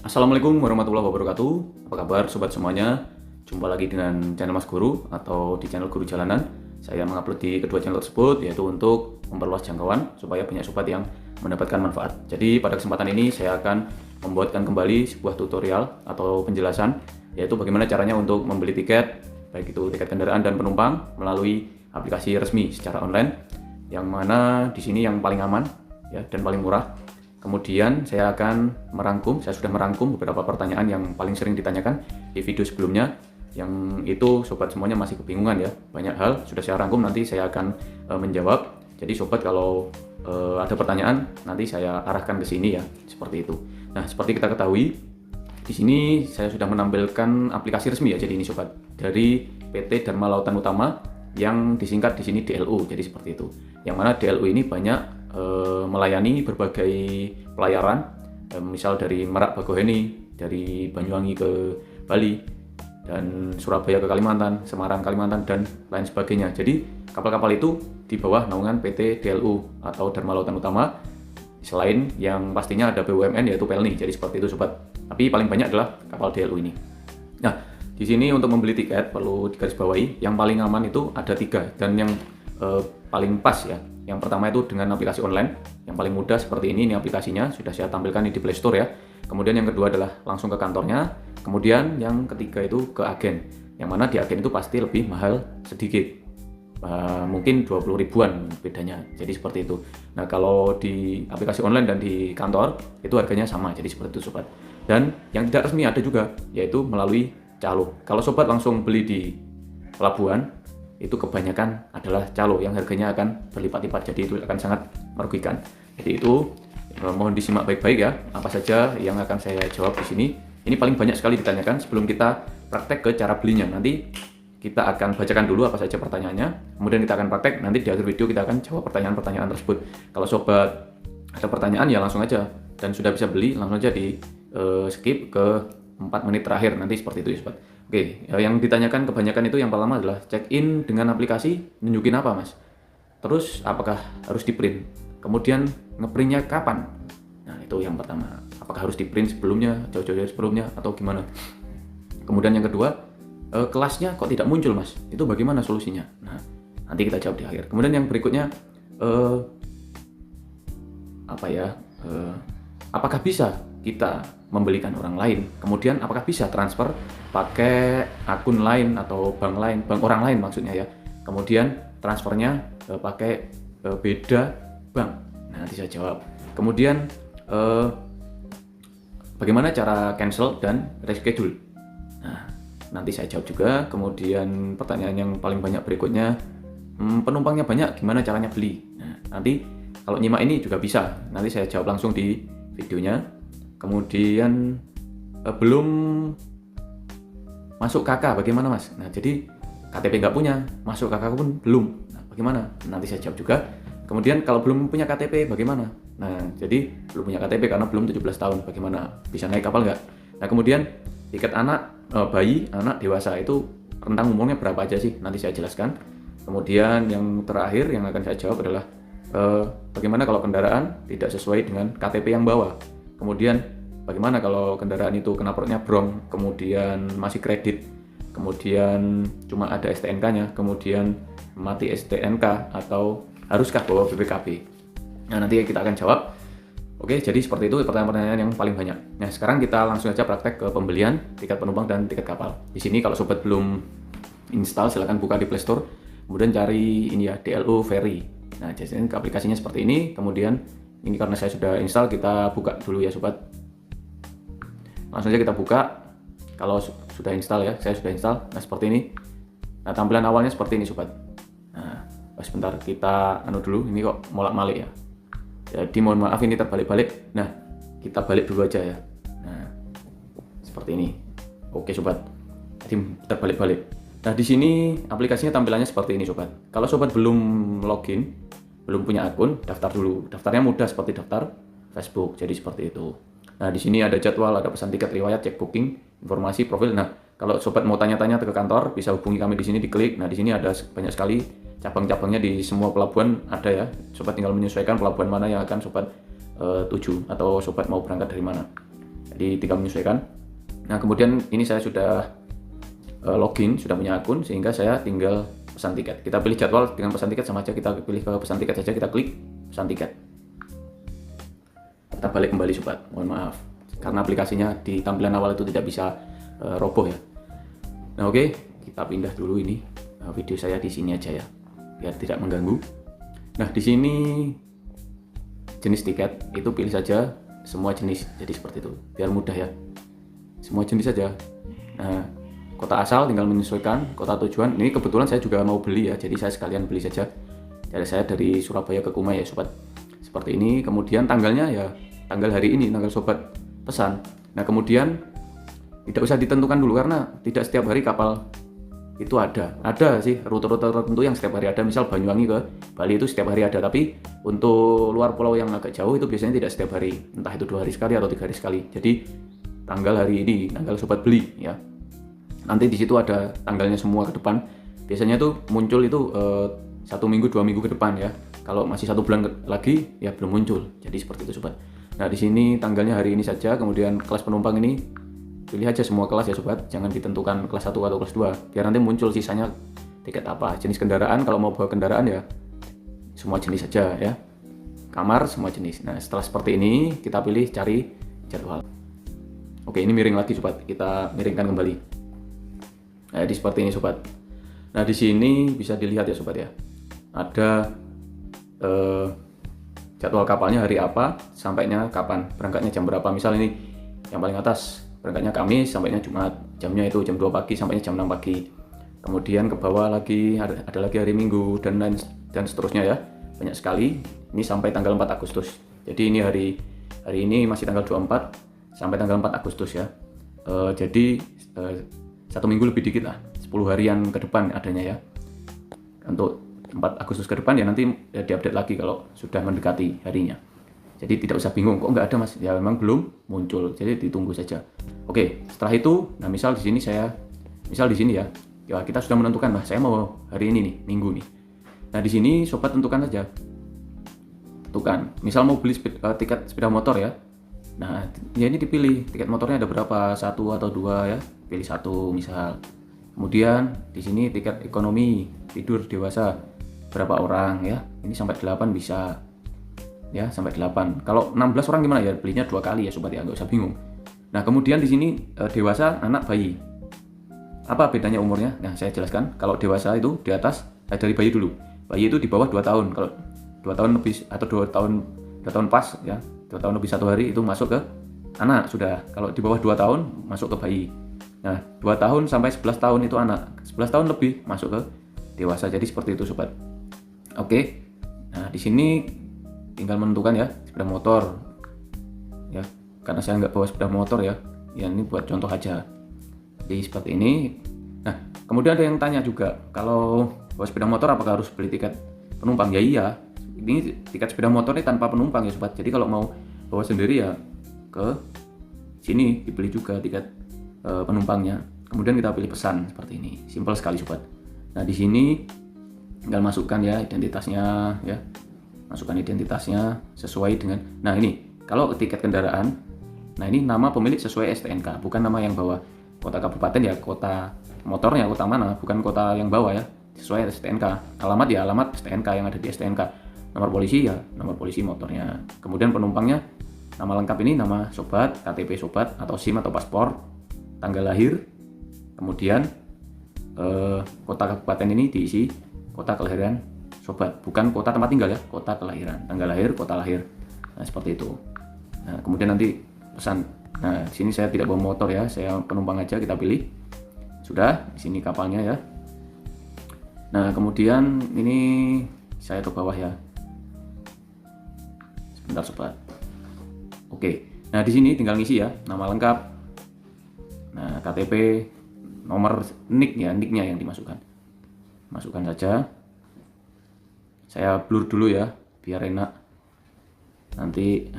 Assalamualaikum warahmatullahi wabarakatuh. Apa kabar sobat semuanya? Jumpa lagi dengan channel Mas Guru atau di channel Guru Jalanan. Saya mengupload di kedua channel tersebut yaitu untuk memperluas jangkauan supaya banyak sobat yang mendapatkan manfaat. Jadi pada kesempatan ini saya akan membuatkan kembali sebuah tutorial atau penjelasan yaitu bagaimana caranya untuk membeli tiket, baik itu tiket kendaraan dan penumpang melalui aplikasi resmi secara online, yang mana di sini yang paling aman ya dan paling murah. Kemudian saya sudah merangkum beberapa pertanyaan yang paling sering ditanyakan di video sebelumnya, yang itu sobat semuanya masih kebingungan ya. Banyak hal sudah saya rangkum, nanti saya akan menjawab. Jadi sobat kalau ada pertanyaan nanti saya arahkan ke sini ya, seperti itu. Nah, seperti kita ketahui, di sini saya sudah menampilkan aplikasi resmi ya. Jadi ini sobat dari PT Dharma Lautan Utama yang disingkat di sini DLU. Jadi seperti itu. Yang mana DLU ini banyak melayani berbagai pelayaran, misal dari Merak Bagoheni, dari Banyuwangi ke Bali, dan Surabaya ke Kalimantan, Semarang Kalimantan, dan lain sebagainya. Jadi kapal-kapal itu di bawah naungan PT DLU atau Dharma Lautan Utama, selain yang pastinya ada BUMN yaitu Pelni. Jadi seperti itu sobat. Tapi paling banyak adalah kapal DLU ini. Nah, di sini untuk membeli tiket perlu digarisbawahi, yang paling aman itu ada 3 dan yang paling pas ya. Yang pertama itu dengan aplikasi online, yang paling mudah seperti ini aplikasinya sudah saya tampilkan di Play Store ya. Kemudian yang kedua adalah langsung ke kantornya. Kemudian yang ketiga itu ke agen, yang mana di agen itu pasti lebih mahal sedikit, mungkin 20 ribuan bedanya. Jadi seperti itu. Nah, kalau di aplikasi online dan di kantor itu harganya sama, jadi seperti itu sobat. Dan yang tidak resmi ada juga, yaitu melalui calo. Kalau sobat langsung beli di pelabuhan, itu kebanyakan adalah calo yang harganya akan berlipat-lipat, jadi itu akan sangat merugikan. Jadi itu mohon disimak baik-baik ya, apa saja yang akan saya jawab di sini. Ini paling banyak sekali ditanyakan. Sebelum kita praktek ke cara belinya, nanti kita akan bacakan dulu apa saja pertanyaannya, kemudian kita akan praktek. Nanti di akhir video kita akan jawab pertanyaan-pertanyaan tersebut. Kalau sobat ada pertanyaan ya langsung aja, dan sudah bisa beli langsung aja di skip ke 4 menit terakhir, nanti seperti itu ya sobat. Oke, yang ditanyakan kebanyakan itu yang pertama adalah check-in dengan aplikasi nunjukin apa mas? Terus apakah harus di print? Kemudian ngeprintnya kapan? Nah itu yang pertama, apakah harus di print sebelumnya, jauh-jauh sebelumnya atau gimana? Kemudian yang kedua, kelasnya kok tidak muncul mas? Itu bagaimana solusinya? Nah nanti kita jawab di akhir. Kemudian yang berikutnya, apakah bisa kita membelikan orang lain? Kemudian apakah bisa transfer pakai akun lain atau bank lain, bank orang lain maksudnya ya. Kemudian transfernya pakai beda bank. Nah, nanti saya jawab. Kemudian bagaimana cara cancel dan reschedule? Nah, nanti saya jawab juga. Kemudian pertanyaan yang paling banyak berikutnya, penumpangnya banyak, gimana caranya beli? Nah, nanti kalau nyimak ini juga bisa. Nanti saya jawab langsung di videonya. Kemudian belum masuk KK bagaimana mas? Nah jadi KTP nggak punya, masuk KK pun belum. Nah bagaimana? Nanti saya jawab juga. Kemudian kalau belum punya KTP bagaimana? Nah jadi belum punya KTP karena belum 17 tahun, bagaimana? Bisa naik kapal nggak? Nah kemudian tiket anak, bayi, anak, dewasa itu rentang umurnya berapa aja sih? Nanti saya jelaskan. Kemudian yang terakhir yang akan saya jawab adalah bagaimana kalau kendaraan tidak sesuai dengan KTP yang bawa? Kemudian bagaimana kalau kendaraan itu knalpotnya brong, kemudian masih kredit, kemudian cuma ada STNK-nya, kemudian mati STNK, atau haruskah bawa BPKB? Nah nanti kita akan jawab. Oke, jadi seperti itu pertanyaan-pertanyaan yang paling banyak. Nah sekarang kita langsung aja praktek ke pembelian tiket penumpang dan tiket kapal. Di sini kalau sobat belum install silahkan buka di Play Store, kemudian cari ini ya DLU Ferry. Nah jadi aplikasinya seperti ini. Kemudian ini karena saya sudah install, kita buka dulu ya sobat. Langsung aja kita buka. Kalau sudah install ya, saya sudah install. Nah seperti ini. Nah tampilan awalnya seperti ini sobat. Nah sebentar kita dulu, ini kok molak-malik ya. Jadi mohon maaf ini terbalik-balik. Nah kita balik dulu aja ya. Nah seperti ini. Oke sobat. Jadi terbalik-balik. Nah di sini aplikasinya tampilannya seperti ini sobat. Kalau sobat belum login, belum punya akun, daftar dulu. Daftarnya mudah seperti daftar Facebook. Jadi seperti itu. Nah, di sini ada jadwal, ada pesan tiket, riwayat, cek booking, informasi, profil. Nah, kalau sobat mau tanya-tanya ke kantor, bisa hubungi kami di sini, diklik. Nah, di sini ada banyak sekali cabang-cabangnya di semua pelabuhan ada ya. Sobat tinggal menyesuaikan pelabuhan mana yang akan sobat tuju atau sobat mau berangkat dari mana. Jadi tinggal menyesuaikan. Nah kemudian ini saya sudah login, sudah punya akun, sehingga saya tinggal pesan tiket. Kita pilih jadwal dengan pesan tiket sama aja, kita pilih ke pesan tiket saja, kita klik pesan tiket. Kita balik kembali sobat, mohon maaf karena aplikasinya di tampilan awal itu tidak bisa roboh ya. Nah oke, kita pindah dulu ini video saya di sini aja ya, biar tidak mengganggu. Nah di sini jenis tiket itu pilih saja semua jenis, jadi seperti itu biar mudah ya, semua jenis saja. Nah kota asal tinggal menyesuaikan, kota tujuan ini kebetulan saya juga mau beli ya, jadi saya sekalian beli saja. Jadi saya dari Surabaya ke Kumai ya sobat, seperti ini. Kemudian tanggalnya ya tanggal hari ini, tanggal sobat pesan. Nah kemudian tidak usah ditentukan dulu karena tidak setiap hari kapal itu ada sih rute-rute tertentu yang setiap hari ada. Misal Banyuwangi ke Bali itu setiap hari ada, tapi untuk luar pulau yang agak jauh itu biasanya tidak setiap hari, entah itu 2 hari sekali atau 3 hari sekali. Jadi tanggal hari ini, tanggal sobat beli ya, nanti di situ ada tanggalnya semua ke depan. Biasanya tuh muncul itu 1 minggu 2 minggu ke depan ya. Kalau masih 1 bulan lagi ya belum muncul. Jadi seperti itu sobat. Nah di sini tanggalnya hari ini saja. Kemudian kelas penumpang ini pilih aja semua kelas ya sobat, jangan ditentukan kelas 1 atau kelas 2, biar nanti muncul sisanya tiket apa. Jenis kendaraan, kalau mau bawa kendaraan ya semua jenis saja ya, kamar semua jenis. Nah setelah seperti ini kita pilih cari jadwal. Oke, ini miring lagi sobat, kita miringkan kembali. Nah di seperti ini sobat. Nah di sini bisa dilihat ya sobat ya, ada jadwal kapalnya hari apa, sampainya kapan, berangkatnya jam berapa. Misal ini yang paling atas, berangkatnya Kamis, sampainya Jumat, jamnya itu jam 2 pagi sampainya jam 6 pagi. Kemudian ke bawah lagi ada lagi hari Minggu dan seterusnya ya, banyak sekali. Ini sampai tanggal 4 Agustus. Jadi ini hari ini masih tanggal 24 sampai tanggal 4 Agustus ya. Jadi 1 minggu lebih dikit lah, 10 harian ke depan adanya ya. Untuk 4 Agustus ke depan ya nanti diupdate lagi kalau sudah mendekati harinya. Jadi tidak usah bingung, kok nggak ada mas? Ya memang belum muncul, jadi ditunggu saja. Oke, setelah itu, nah misal di sini ya, kita sudah menentukan, nah saya mau hari ini nih, Minggu nih. Nah di sini sobat tentukan saja, misal mau beli tiket sepeda motor ya. Nah ya ini dipilih tiket motornya ada berapa, 1 atau 2 ya, pilih 1 misal. Kemudian di sini tiket ekonomi tidur dewasa berapa orang ya, ini sampai 8 bisa ya, sampai 8. Kalau 16 orang gimana ya, belinya 2 kali ya sobat ya, nggak usah bingung. Nah kemudian di sini dewasa, anak, bayi, apa bedanya umurnya? Nah saya jelaskan. Kalau dewasa itu di atas, dari bayi dulu. Bayi itu di bawah 2 tahun. Kalau 2 tahun lebih atau 2 tahun pas ya, 2 tahun lebih 1 hari itu masuk ke anak sudah. Kalau di bawah 2 tahun masuk ke bayi. Nah 2 tahun sampai 11 tahun itu anak, 11 tahun lebih masuk ke dewasa. Jadi seperti itu sobat. Oke. Nah di sini tinggal menentukan ya, sepeda motor ya, karena saya nggak bawa sepeda motor ya, ini buat contoh aja. Jadi seperti ini. Nah kemudian ada yang tanya juga, kalau bawa sepeda motor apakah harus beli tiket penumpang? Ya iya, ini tiket sepeda motor ini tanpa penumpang ya sobat. Jadi kalau mau bawa sendiri ya ke sini dibeli juga tiket penumpangnya. Kemudian kita pilih pesan seperti ini, simpel sekali sobat. Nah di sini tinggal masukkan ya identitasnya ya, masukkan identitasnya sesuai dengan, nah ini kalau tiket kendaraan, nah ini nama pemilik sesuai STNK, bukan nama yang bawa. Kota kabupaten ya kota motornya, kota mana, bukan kota yang bawa ya, sesuai STNK. Alamat ya alamat STNK yang ada di STNK. Nomor polisi ya nomor polisi motornya. Kemudian penumpangnya, nama lengkap ini nama sobat, KTP sobat atau SIM atau paspor, tanggal lahir, kemudian kota kabupaten ini diisi kota kelahiran sobat, bukan kota tempat tinggal ya, kota kelahiran, tanggal lahir, kota lahir. Nah seperti itu. Nah kemudian nanti pesan. Nah di sini saya tidak bawa motor ya, saya penumpang aja, kita pilih. Sudah, di sini kapalnya ya. Nah kemudian ini saya ke bawah ya. Sebentar sobat. Oke. Nah di sini tinggal ngisi ya, nama lengkap. Nah KTP, nomor nicknya yang dimasukkan. Masukkan saja. Saya blur dulu ya biar enak nanti.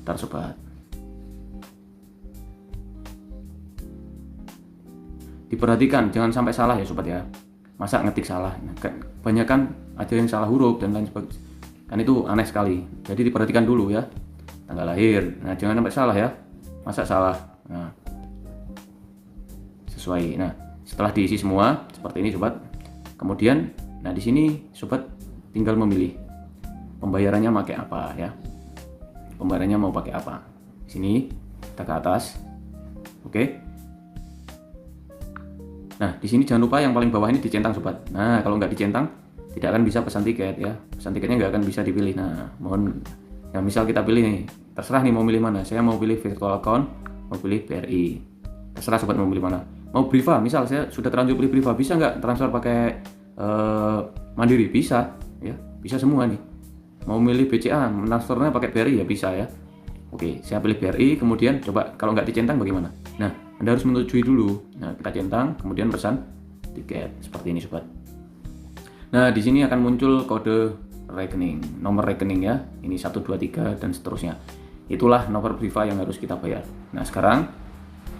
Ntar sobat, diperhatikan jangan sampai salah ya sobat ya. Masa ngetik salah, banyak kan ada yang salah huruf dan lain sebagainya Kan itu aneh sekali. Jadi diperhatikan dulu ya. Tanggal lahir. Nah, jangan sampai salah ya. Masa salah? Nah, sesuai. Nah, setelah diisi semua seperti ini sobat. Kemudian, nah di sini sobat tinggal memilih pembayarannya pakai apa ya. Pembayarannya mau pakai apa? Di sini kita ke atas. Oke. Nah, di sini jangan lupa yang paling bawah ini dicentang sobat. Nah, kalau nggak dicentang tidak akan bisa pesan tiket ya. Pesan tiketnya nggak akan bisa dipilih. Nah, mohon ya, misal kita pilih nih, terserah nih mau milih mana. Saya mau pilih virtual account, mau pilih BRI. Terserah sobat mau pilih mana. Mau Briva, misal saya sudah terlanjur pilih Briva, bisa nggak transfer pakai Mandiri? Bisa ya, bisa semua nih. Mau milih BCA, transfernya pakai BRI ya bisa ya. Oke, saya pilih BRI, kemudian coba kalau nggak dicentang bagaimana? Nah, Anda harus menyetujui dulu. Nah, kita centang, kemudian pesan tiket seperti ini sobat. Nah, di sini akan muncul kode rekening, nomor rekening ya. Ini 1, 2, 3 dan seterusnya. Itulah nomor Briva yang harus kita bayar. Nah, sekarang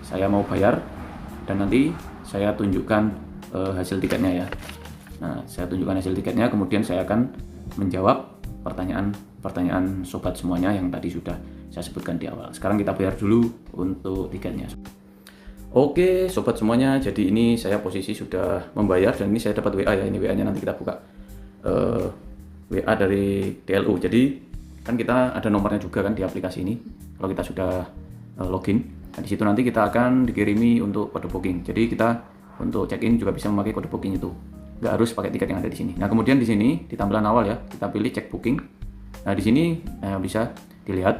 saya mau bayar dan nanti saya tunjukkan hasil tiketnya ya. Nah, saya tunjukkan hasil tiketnya, kemudian saya akan menjawab pertanyaan sobat semuanya yang tadi sudah saya sebutkan di awal. Sekarang kita bayar dulu untuk tiketnya. Oke sobat semuanya, jadi ini saya posisi sudah membayar dan ini saya dapat WA ya. Ini WA nya nanti kita buka WA dari DLU. Jadi kan kita ada nomornya juga kan di aplikasi ini. Kalau kita sudah login, nah di situ nanti kita akan dikirimi untuk kode booking. Jadi kita untuk check in juga bisa memakai kode booking itu. Nggak harus pakai tiket yang ada di sini. Nah kemudian di sini di tampilan awal ya kita pilih check booking. Nah di sini bisa dilihat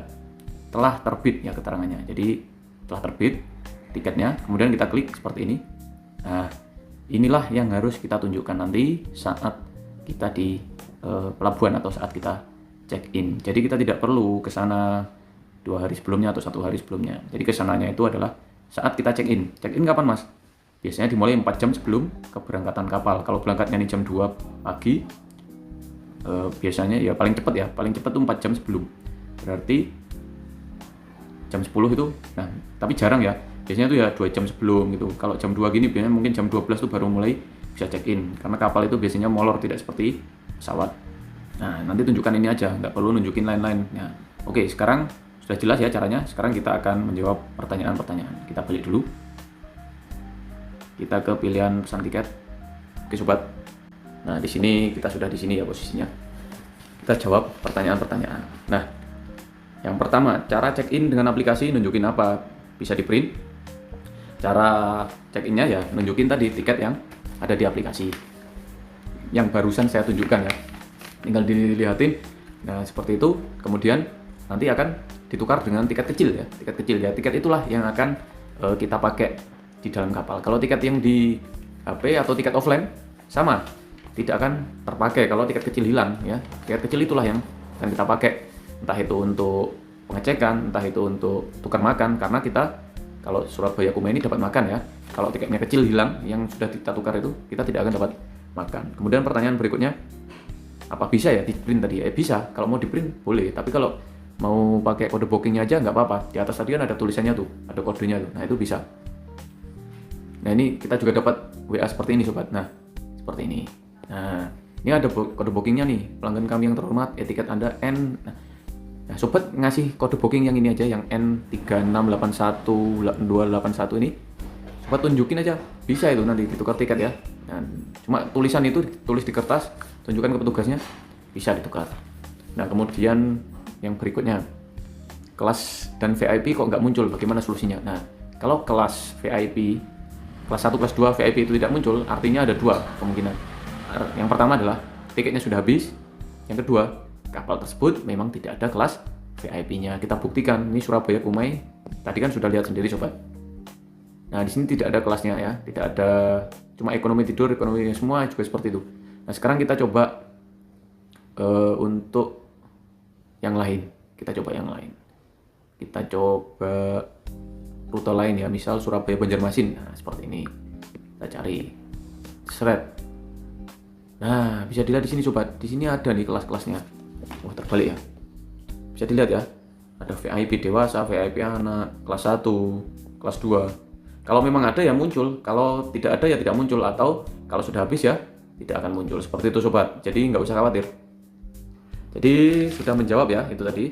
telah terbit ya keterangannya. Jadi telah terbit tiketnya, kemudian kita klik seperti ini. Nah, inilah yang harus kita tunjukkan nanti saat kita di pelabuhan atau saat kita check in. Jadi kita tidak perlu ke sana 2 hari sebelumnya atau 1 hari sebelumnya. Jadi kesananya itu adalah saat kita check in. Check in kapan mas? Biasanya dimulai 4 jam sebelum keberangkatan kapal. Kalau berangkatnya nih jam 2 pagi, biasanya ya paling cepat tuh 4 jam sebelum. Berarti jam 10 itu, nah tapi jarang ya. Biasanya tuh ya 2 jam sebelum gitu. Kalau jam 2 gini biasanya mungkin jam 12 tuh baru mulai bisa check in. Karena kapal itu biasanya molor, tidak seperti pesawat. Nah nanti tunjukkan ini aja, nggak perlu nunjukin lain-lain. Nah, oke, sekarang sudah jelas ya caranya. Sekarang kita akan menjawab pertanyaan-pertanyaan. Kita balik dulu. Kita ke pilihan pesan tiket. Oke sobat. Nah di sini kita sudah di sini ya posisinya. Kita jawab pertanyaan-pertanyaan. Nah yang pertama, cara check in dengan aplikasi nunjukin apa? Bisa di print. Cara check innya ya nunjukin tadi tiket yang ada di aplikasi yang barusan saya tunjukkan ya, tinggal dilihatin. Nah seperti itu, kemudian nanti akan ditukar dengan tiket kecil ya. Tiket itulah yang akan kita pakai di dalam kapal. Kalau tiket yang di HP atau tiket offline sama, tidak akan terpakai kalau tiket kecil hilang ya. Tiket kecil itulah yang akan kita pakai, entah itu untuk pengecekan, entah itu untuk tukar makan, karena kita kalau Surabaya Kume ini dapat makan ya. Kalau tiketnya kecil hilang yang sudah kita tukar itu, kita tidak akan dapat makan. Kemudian pertanyaan berikutnya, apa bisa ya di print tadi? Bisa, kalau mau di print boleh, tapi kalau mau pakai kode bookingnya aja nggak apa-apa. Di atas tadi kan ada tulisannya tuh, ada kodenya tuh, nah itu bisa. Nah ini kita juga dapat WA seperti ini sobat. Nah seperti ini. Nah ini ada kode bookingnya nih, pelanggan kami yang terhormat, etiket Anda N. Nah, sobat ngasih kode booking yang ini aja, yang N3681281 ini. Sobat tunjukin aja, bisa itu nanti ditukar tiket ya. Nah, cuma tulisan itu tulis di kertas, tunjukkan ke petugasnya, bisa ditukar. Nah, kemudian yang berikutnya, kelas dan VIP kok nggak muncul, bagaimana solusinya? Nah, kalau kelas VIP, kelas 1, kelas 2 VIP itu tidak muncul, artinya ada 2 kemungkinan. Yang pertama adalah tiketnya sudah habis, yang kedua, kapal tersebut memang tidak ada kelas VIP-nya. Kita buktikan, ini Surabaya Kumai, tadi kan sudah lihat sendiri sobat. Nah, di sini tidak ada kelasnya ya, tidak ada, cuma ekonomi tidur, ekonomi semua juga seperti itu. Nah, sekarang kita coba untuk yang lain. Kita coba yang lain. Kita coba rute lain ya, misal Surabaya Banjarmasin. Nah, seperti ini. Kita cari. Seret. Nah, bisa dilihat di sini sobat. Di sini ada nih kelas-kelasnya. Wah, terbalik ya. Bisa dilihat ya. Ada VIP dewasa, VIP anak, kelas 1, kelas 2. Kalau memang ada ya muncul, kalau tidak ada ya tidak muncul, atau kalau sudah habis ya tidak akan muncul. Seperti itu sobat. Jadi nggak usah khawatir. Jadi sudah menjawab ya itu tadi.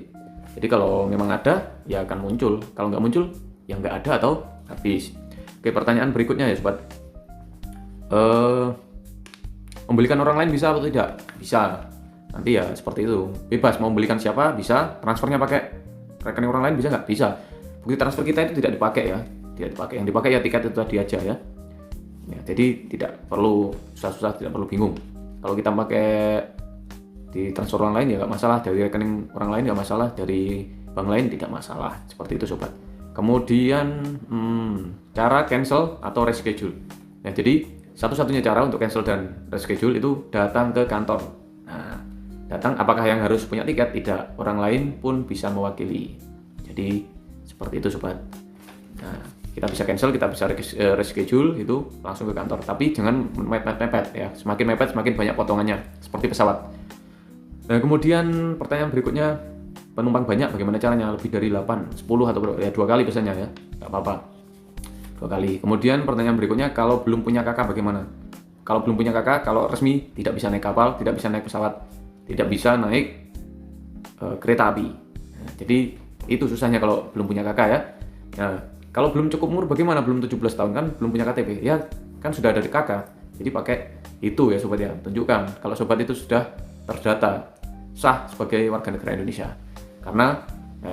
Jadi kalau memang ada ya akan muncul, kalau nggak muncul ya nggak ada atau habis. Oke, pertanyaan berikutnya ya sobat. Membelikan orang lain bisa atau tidak? Bisa. Nanti ya seperti itu, bebas mau membelikan siapa bisa, transfernya pakai rekening orang lain bisa nggak? Bisa. Bukti transfer kita itu tidak dipakai ya, tidak dipakai. Yang dipakai ya tiket itu tadi aja ya. Ya, jadi tidak perlu susah-susah, tidak perlu bingung. Kalau kita pakai di transfer orang lain ya nggak masalah, dari rekening orang lain nggak masalah, dari bank lain tidak masalah. Seperti itu sobat. Kemudian cara cancel atau reschedule. Nah, jadi satu-satunya cara untuk cancel dan reschedule itu datang ke kantor. Nah, datang apakah yang harus punya tiket? Tidak, orang lain pun bisa mewakili. Jadi seperti itu sobat. Nah, kita bisa cancel, kita bisa reschedule itu langsung ke kantor. Tapi jangan mepet-mepet ya. Semakin mepet semakin banyak potongannya, seperti pesawat. Nah, kemudian pertanyaan berikutnya, penumpang banyak bagaimana caranya? Lebih dari 8, 10 atau ya 2 kali biasanya ya. Enggak apa-apa. 2 kali. Kemudian pertanyaan berikutnya, kalau belum punya kakak bagaimana? Kalau belum punya kakak, kalau resmi tidak bisa naik kapal, tidak bisa naik pesawat, tidak bisa naik kereta api. Nah, jadi itu susahnya kalau belum punya kakak ya. Nah, kalau belum cukup umur bagaimana? Belum 17 tahun kan belum punya KTP. Ya kan sudah ada di kakak. Jadi pakai itu ya sobat ya. Tunjukkan kalau sobat itu sudah terdata sah sebagai warga negara Indonesia. Karena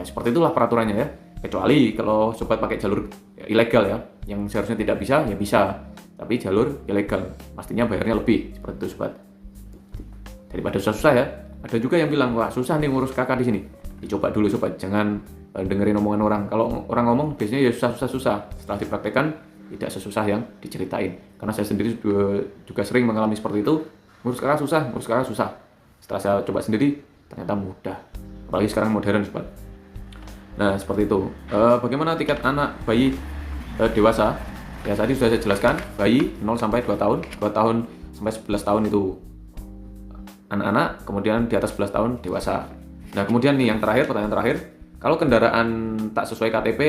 seperti itulah peraturannya ya. Kecuali kalau sobat pakai jalur ilegal ya, yang seharusnya tidak bisa ya bisa, tapi jalur ilegal pastinya bayarnya lebih. Seperti itu sobat. Daripada susah-susah ya. Ada juga yang bilang, wah susah nih ngurus kakak di sini. Dicoba dulu sobat, jangan dengerin omongan orang. Kalau orang ngomong biasanya ya susah-susah. Setelah dipraktekkan tidak sesusah yang diceritain. Karena saya sendiri juga sering mengalami seperti itu. Ngurus kakak susah. Setelah saya coba sendiri ternyata mudah. Apalagi sekarang modern sobat. Nah seperti itu. Bagaimana tiket anak bayi dewasa? Ya tadi sudah saya jelaskan, bayi 0 sampai 2 tahun, 2 tahun sampai 11 tahun itu anak-anak, kemudian di atas 11 tahun dewasa. Nah kemudian nih yang terakhir, pertanyaan terakhir, kalau kendaraan tak sesuai KTP,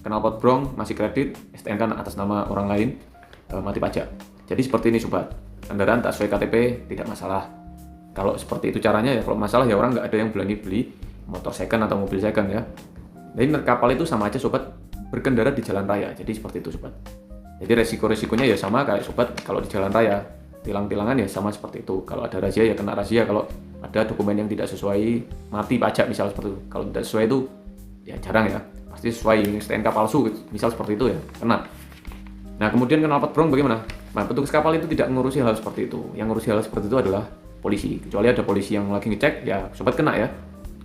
knalpot brong, masih kredit, STNK atas nama orang lain, mati pajak. Jadi seperti ini sobat, kendaraan tak sesuai KTP tidak masalah. Kalau seperti itu caranya ya, kalau masalah ya orang nggak ada yang berani beli motor second atau mobil second ya. Jadi kapal itu sama aja sobat, berkendara di jalan raya, jadi seperti itu sobat. Jadi resiko-resikonya ya sama kayak sobat kalau di jalan raya, tilang-tilangan ya sama seperti itu. Kalau ada razia ya kena razia, kalau ada dokumen yang tidak sesuai mati pajak misal seperti itu. Kalau tidak sesuai itu ya jarang ya, pasti sesuai STNK palsu misal seperti itu ya kena. Nah kemudian knalpot brong bagaimana? Nah petugas kapal itu tidak ngurusi hal seperti itu. Yang ngurusi hal seperti itu adalah polisi. Kecuali ada polisi yang lagi ngecek ya sobat kena ya.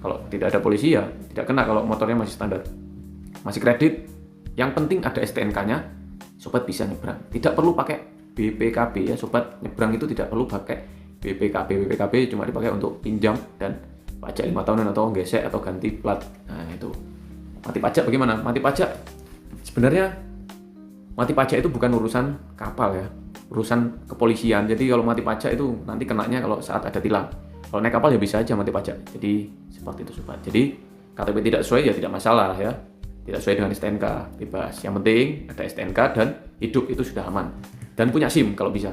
Kalau tidak ada polisi ya tidak kena kalau motornya masih standar, masih kredit. Yang penting ada STNK-nya, sobat bisa nyebrang. Tidak perlu pakai BPKB ya sobat, nyebrang itu tidak perlu pakai BPKB. BPKB cuma dipakai untuk pinjam dan pajak 5 tahunan atau gesek atau ganti plat. Nah itu. Mati pajak bagaimana? Mati pajak sebenarnya mati pajak itu bukan urusan kapal ya, urusan kepolisian. Jadi kalau mati pajak itu nanti kenanya kalau saat ada tilang. Kalau naik kapal ya bisa aja mati pajak. Jadi seperti itu sobat. Jadi KTP tidak sesuai ya tidak masalah ya. Tidak sesuai dengan STNK, bebas. Yang penting ada STNK dan hidup itu sudah aman. Dan punya SIM kalau bisa.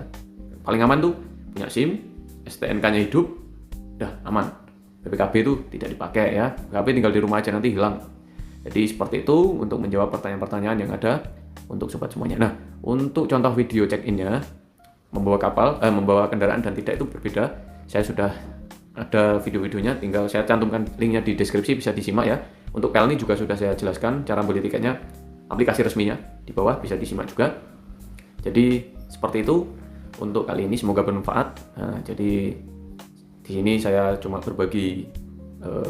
Paling aman tuh punya SIM, STNK-nya hidup, udah aman. BPKB itu tidak dipakai ya. BPKB tinggal di rumah aja nanti hilang. Jadi seperti itu untuk menjawab pertanyaan-pertanyaan yang ada untuk sobat semuanya. Nah, untuk contoh video check-in-nya membawa kendaraan dan tidak itu berbeda. Saya sudah ada video-videonya, tinggal saya cantumkan linknya di deskripsi, bisa disimak ya. Untuk PEL ini juga sudah saya jelaskan cara beli tiketnya, aplikasi resminya di bawah bisa disimak juga. Jadi seperti itu untuk kali ini, semoga bermanfaat. Nah, jadi di sini saya cuma berbagi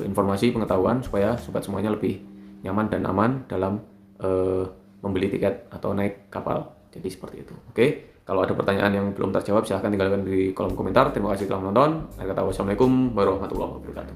informasi pengetahuan supaya sobat semuanya lebih nyaman dan aman dalam membeli tiket atau naik kapal. Jadi seperti itu. Oke. Kalau ada pertanyaan yang belum terjawab silahkan tinggalkan di kolom komentar. Terima kasih telah menonton. Wassalamualaikum warahmatullahi wabarakatuh.